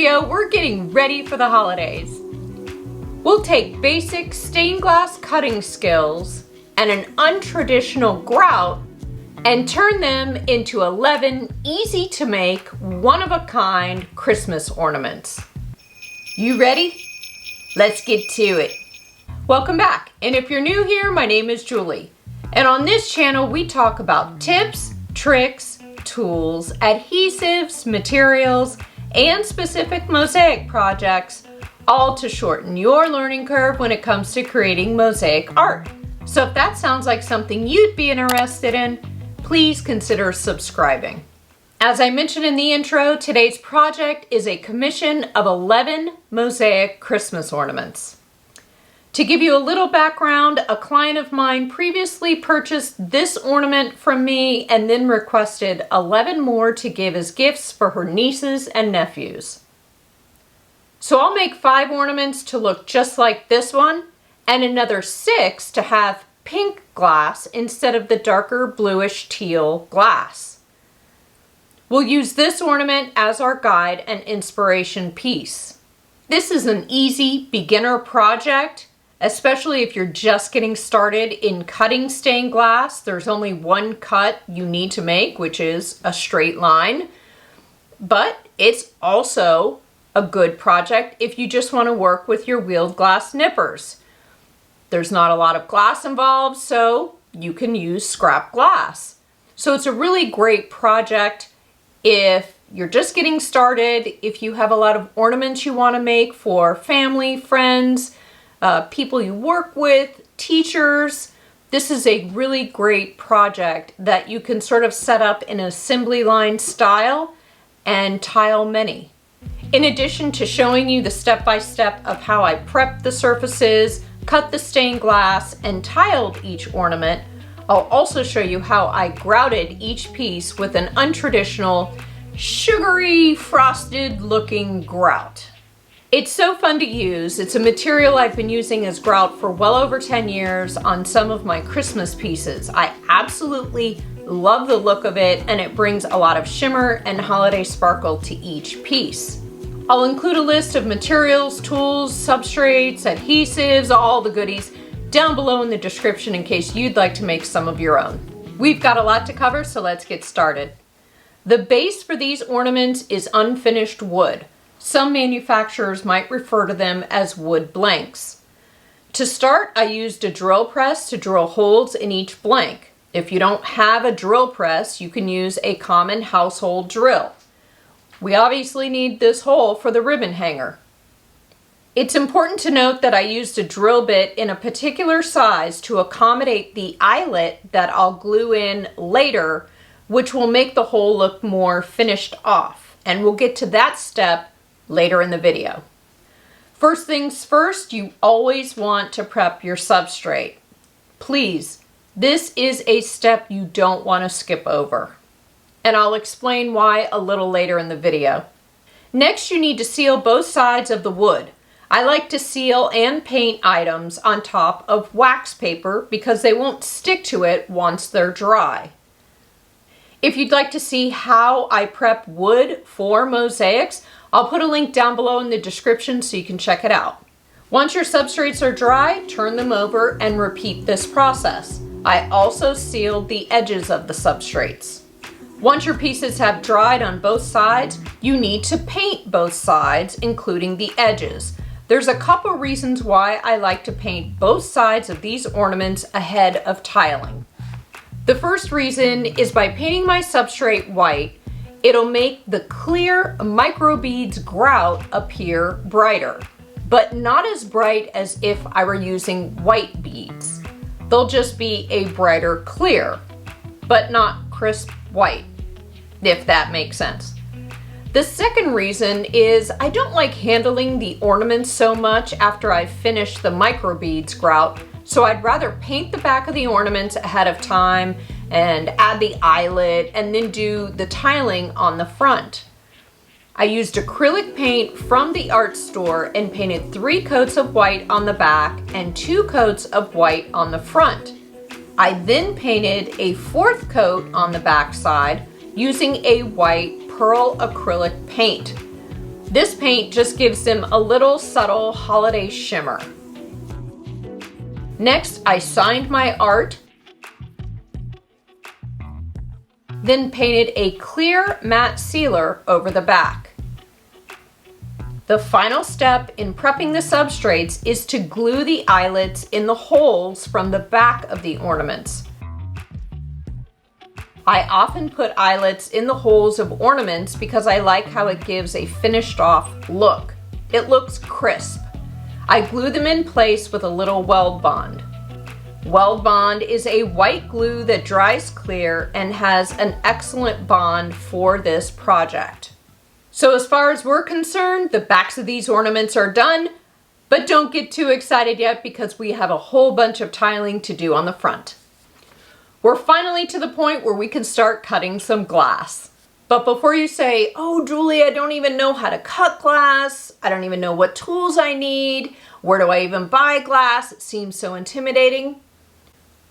video, we're getting ready for the holidays. We'll take basic stained glass cutting skills and an untraditional grout and turn them into 11 easy to make, one-of-a-kind Christmas ornaments. You ready? Let's get to it. Welcome back, and if you're new here, my name is Julie. And on this channel, we talk about tips, tricks, tools, adhesives, materials, and specific mosaic projects, all to shorten your learning curve when it comes to creating mosaic art. So if that sounds like something you'd be interested in, please consider subscribing. As I mentioned in the intro, today's project is a commission of 11 mosaic Christmas ornaments. To give you a little background, a client of mine previously purchased this ornament from me and then requested 11 more to give as gifts for her nieces and nephews. So I'll make 5 ornaments to look just like this one and another 6 to have pink glass instead of the darker bluish teal glass. We'll use this ornament as our guide and inspiration piece. This is an easy beginner project, especially if you're just getting started in cutting stained glass. There's only one cut you need to make, which is a straight line. But it's also a good project if you just want to work with your wheeled glass nippers. There's not a lot of glass involved, so you can use scrap glass. So it's a really great project if you're just getting started, if you have a lot of ornaments you want to make for family, friends, people you work with, teachers. This is a really great project that you can sort of set up in an assembly line style and tile many. In addition to showing you the step-by-step of how I prepped the surfaces, cut the stained glass, and tiled each ornament, I'll also show you how I grouted each piece with an untraditional, sugary, frosted looking grout. It's so fun to use. It's a material I've been using as grout for well over 10 years on some of my Christmas pieces. I absolutely love the look of it, and it brings a lot of shimmer and holiday sparkle to each piece. I'll include a list of materials, tools, substrates, adhesives, all the goodies down below in the description in case you'd like to make some of your own. We've got a lot to cover, so let's get started. The base for these ornaments is unfinished wood. Some manufacturers might refer to them as wood blanks. To start, I used a drill press to drill holes in each blank. If you don't have a drill press, you can use a common household drill. We obviously need this hole for the ribbon hanger. It's important to note that I used a drill bit in a particular size to accommodate the eyelet that I'll glue in later, which will make the hole look more finished off. And we'll get to that step later in the video. First things first, you always want to prep your substrate. Please, this is a step you don't want to skip over. And I'll explain why a little later in the video. Next, you need to seal both sides of the wood. I like to seal and paint items on top of wax paper because they won't stick to it once they're dry. If you'd like to see how I prep wood for mosaics, I'll put a link down below in the description so you can check it out. Once your substrates are dry, turn them over and repeat this process. I also sealed the edges of the substrates. Once your pieces have dried on both sides, you need to paint both sides, including the edges. There's a couple reasons why I like to paint both sides of these ornaments ahead of tiling. The first reason is by painting my substrate white, it'll make the clear microbeads grout appear brighter, but not as bright as if I were using white beads. They'll just be a brighter clear, but not crisp white, if that makes sense. The second reason is I don't like handling the ornaments so much after I've finished the microbeads grout, so I'd rather paint the back of the ornaments ahead of time and add the eyelet and then do the tiling on the front. I used acrylic paint from the art store and painted 3 coats of white on the back and 2 coats of white on the front. I then painted a 4th coat on the back side using a white pearl acrylic paint. This paint just gives them a little subtle holiday shimmer. Next, I signed my art, then painted a clear matte sealer over the back. The final step in prepping the substrates is to glue the eyelets in the holes from the back of the ornaments. I often put eyelets in the holes of ornaments because I like how it gives a finished off look. It looks crisp. I glue them in place with a little weld bond. Weld bond is a white glue that dries clear and has an excellent bond for this project. So as far as we're concerned, the backs of these ornaments are done, but don't get too excited yet because we have a whole bunch of tiling to do on the front. We're finally to the point where we can start cutting some glass. But before you say, oh, Julie, I don't even know how to cut glass. I don't even know what tools I need. Where do I even buy glass? It seems so intimidating.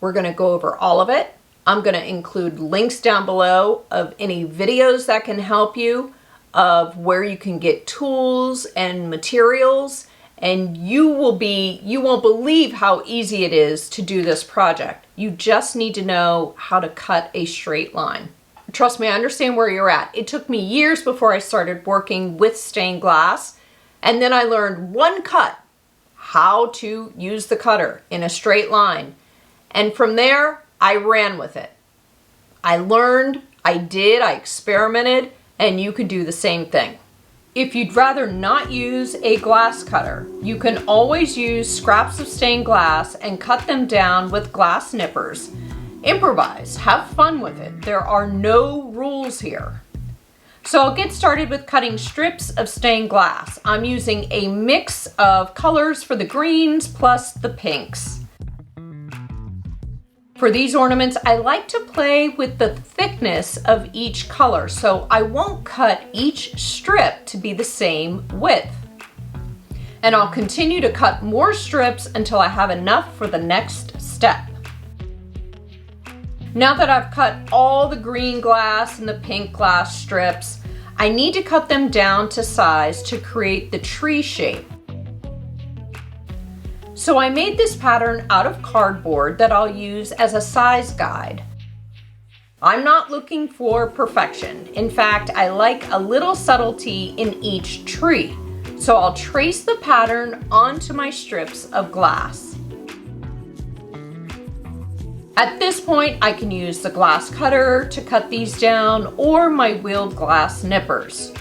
We're going to go over all of it. I'm going to include links down below of any videos that can help you, of where you can get tools and materials, and you won't believe how easy it is to do this project. You just need to know how to cut a straight line. Trust me, I understand where you're at. It took me years before I started working with stained glass, and then I learned one cut, how to use the cutter in a straight line. And from there, I ran with it. I learned, I experimented, and you could do the same thing. If you'd rather not use a glass cutter, you can always use scraps of stained glass and cut them down with glass nippers. Improvise, have fun with it. There are no rules here. So I'll get started with cutting strips of stained glass. I'm using a mix of colors for the greens plus the pinks. For these ornaments, I like to play with the thickness of each color, so I won't cut each strip to be the same width. And I'll continue to cut more strips until I have enough for the next step. Now that I've cut all the green glass and the pink glass strips, I need to cut them down to size to create the tree shape. So I made this pattern out of cardboard that I'll use as a size guide. I'm not looking for perfection. In fact, I like a little subtlety in each tree. So I'll trace the pattern onto my strips of glass. At this point, I can use the glass cutter to cut these down or my wheeled glass nippers.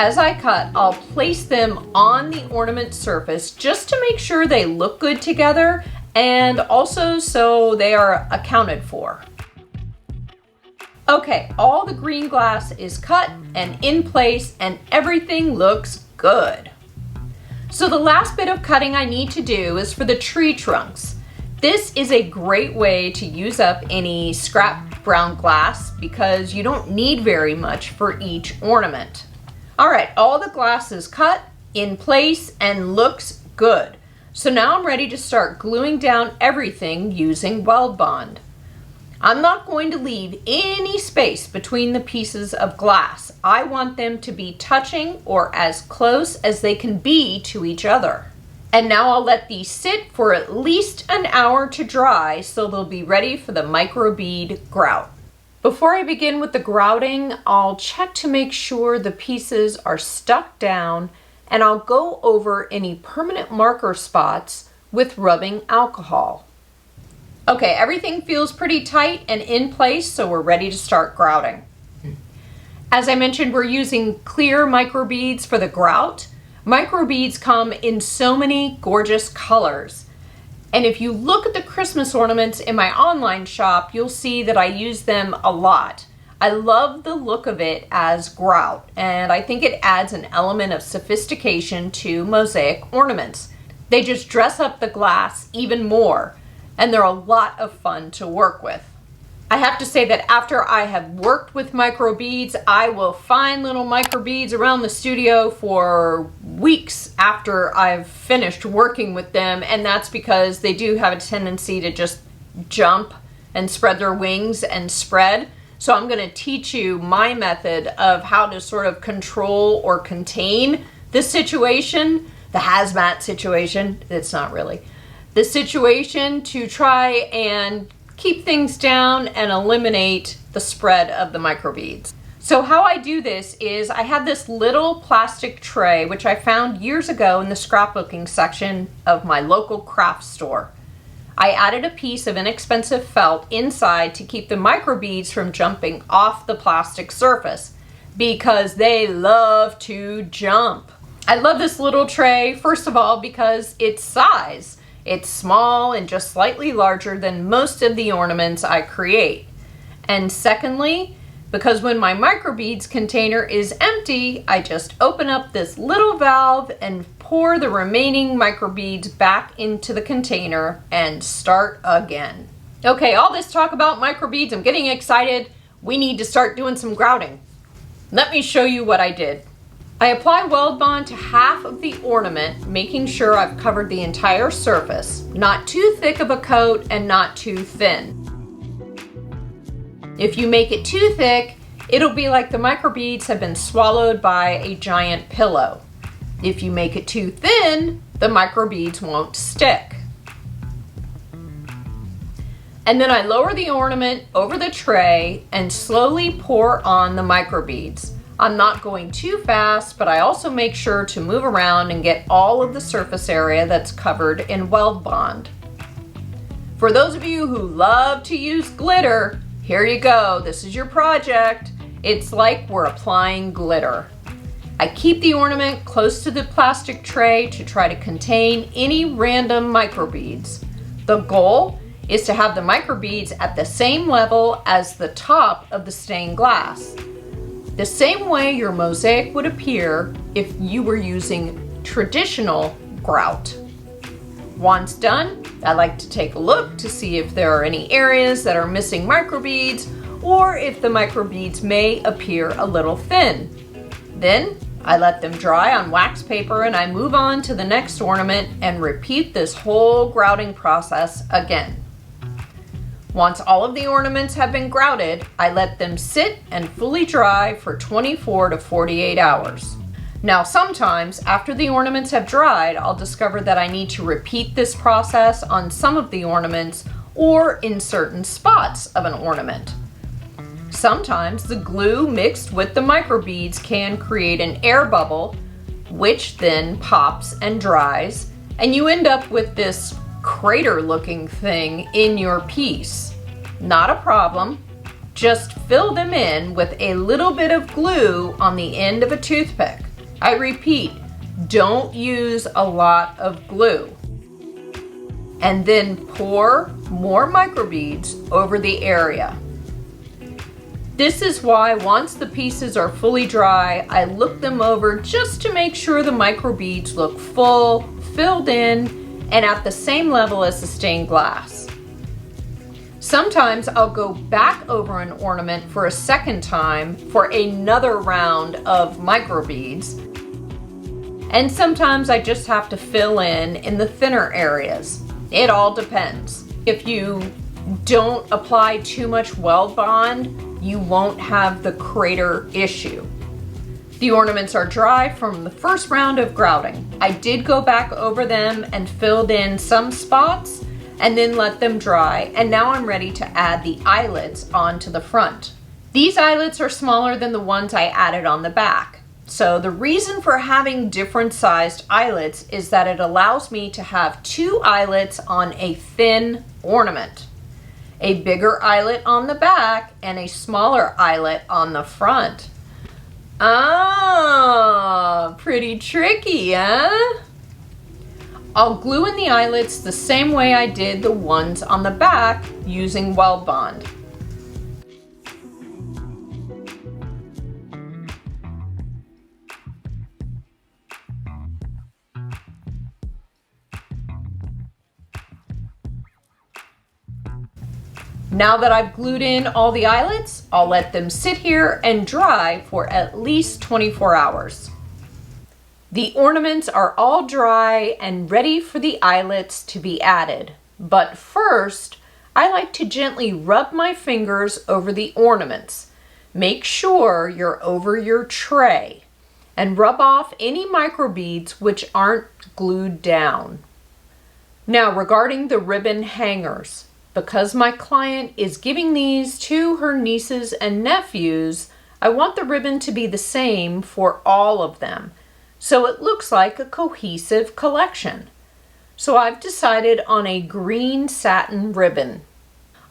As I cut, I'll place them on the ornament surface just to make sure they look good together and also so they are accounted for. Okay, all the green glass is cut and in place and everything looks good. So the last bit of cutting I need to do is for the tree trunks. This is a great way to use up any scrap brown glass because you don't need very much for each ornament. All right, all the glass is cut, in place, and looks good. So now I'm ready to start gluing down everything using weld bond. I'm not going to leave any space between the pieces of glass. I want them to be touching or as close as they can be to each other. And now I'll let these sit for at least an hour to dry so they'll be ready for the microbead grout. Before I begin with the grouting, I'll check to make sure the pieces are stuck down, and I'll go over any permanent marker spots with rubbing alcohol. Okay, everything feels pretty tight and in place, so we're ready to start grouting. As I mentioned, we're using clear microbeads for the grout. Microbeads come in so many gorgeous colors. And if you look at the Christmas ornaments in my online shop, you'll see that I use them a lot. I love the look of it as grout, and I think it adds an element of sophistication to mosaic ornaments. They just dress up the glass even more, and they're a lot of fun to work with. I have to say that after I have worked with microbeads, I will find little microbeads around the studio for weeks after I've finished working with them, and that's because they do have a tendency to just jump and spread their wings and spread. So I'm going to teach you my method of how to sort of control or contain this situation, the hazmat situation. It's not really. The situation to try and keep things down and eliminate the spread of the microbeads. So how I do this is I have this little plastic tray, which I found years ago in the scrapbooking section of my local craft store. I added a piece of inexpensive felt inside to keep the microbeads from jumping off the plastic surface because they love to jump. I love this little tray, first of all, because its size. It's small and just slightly larger than most of the ornaments I create. And secondly, because when my microbeads container is empty, I just open up this little valve and pour the remaining microbeads back into the container and start again. Okay, all this talk about microbeads, I'm getting excited. We need to start doing some grouting. Let me show you what I did. I apply weld bond to half of the ornament, making sure I've covered the entire surface. Not too thick of a coat and not too thin. If you make it too thick, it'll be like the microbeads have been swallowed by a giant pillow. If you make it too thin, the microbeads won't stick. And then I lower the ornament over the tray and slowly pour on the microbeads. I'm not going too fast, but I also make sure to move around and get all of the surface area that's covered in weld bond. For those of you who love to use glitter, here you go. This is your project. It's like we're applying glitter. I keep the ornament close to the plastic tray to try to contain any random microbeads. The goal is to have the microbeads at the same level as the top of the stained glass. The same way your mosaic would appear if you were using traditional grout. Once done, I like to take a look to see if there are any areas that are missing microbeads or if the microbeads may appear a little thin. Then I let them dry on wax paper and I move on to the next ornament and repeat this whole grouting process again. Once all of the ornaments have been grouted, I let them sit and fully dry for 24 to 48 hours. Now sometimes, after the ornaments have dried, I'll discover that I need to repeat this process on some of the ornaments or in certain spots of an ornament. Sometimes the glue mixed with the microbeads can create an air bubble, which then pops and dries, and you end up with this crater-looking thing in your piece. Not a problem. Just fill them in with a little bit of glue on the end of a toothpick. I repeat, don't use a lot of glue. And then pour more microbeads over the area. This is why once the pieces are fully dry, I look them over just to make sure the microbeads look full, filled in, and at the same level as the stained glass. Sometimes I'll go back over an ornament for a second time for another round of microbeads. And sometimes I just have to fill in the thinner areas. It all depends. If you don't apply too much weld bond, you won't have the crater issue. The ornaments are dry from the first round of grouting. I did go back over them and filled in some spots and then let them dry, and now I'm ready to add the eyelets onto the front. These eyelets are smaller than the ones I added on the back. So the reason for having different sized eyelets is that it allows me to have two eyelets on a thin ornament. A bigger eyelet on the back and a smaller eyelet on the front. Ah, pretty tricky, huh? I'll glue in the eyelets the same way I did the ones on the back using weld bond. Now that I've glued in all the eyelets, I'll let them sit here and dry for at least 24 hours. The ornaments are all dry and ready for the eyelets to be added. But first, I like to gently rub my fingers over the ornaments. Make sure you're over your tray and rub off any microbeads which aren't glued down. Now regarding the ribbon hangers, because my client is giving these to her nieces and nephews, I want the ribbon to be the same for all of them, so it looks like a cohesive collection. So I've decided on a green satin ribbon.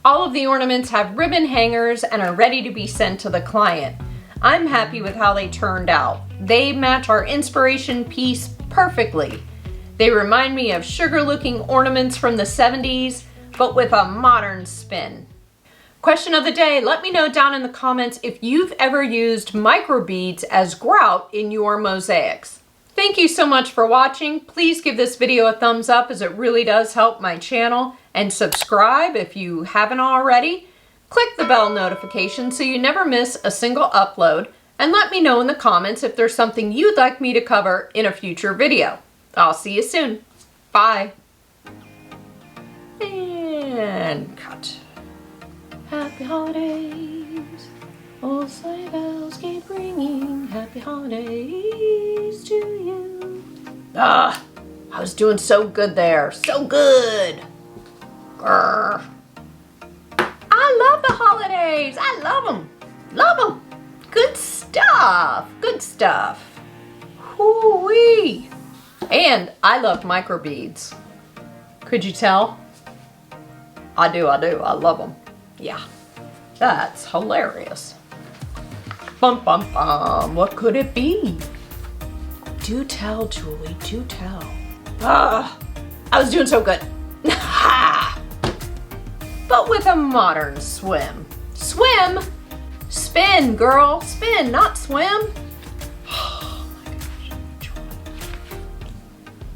All of the ornaments have ribbon hangers and are ready to be sent to the client. I'm happy with how they turned out. They match our inspiration piece perfectly. They remind me of sugar-looking ornaments from the 70s, but with a modern spin. Question of the day, let me know down in the comments if you've ever used microbeads as grout in your mosaics. Thank you so much for watching. Please give this video a thumbs up as it really does help my channel, and subscribe if you haven't already. Click the bell notification so you never miss a single upload, and let me know in the comments if there's something you'd like me to cover in a future video. I'll see you soon. Bye. And cut. Happy holidays. Old sleigh bells keep ringing. Happy holidays to you. I was doing so good there. So good. Grr. I love the holidays. I love them. Love them. Good stuff. Good stuff. Hoo-wee. And I love microbeads. Could you tell? I do. I love them. Yeah. That's hilarious. Bum, bum, bum. What could it be? Do tell, Julie. Do tell. I was doing so good. But with a modern swim. Swim? Spin, girl. Spin, not swim.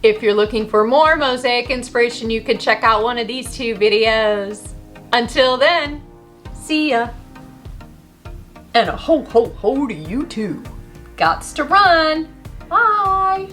If you're looking for more mosaic inspiration, you can check out one of these two videos. Until then, see ya. And a ho ho ho to you too. Gots to run. Bye.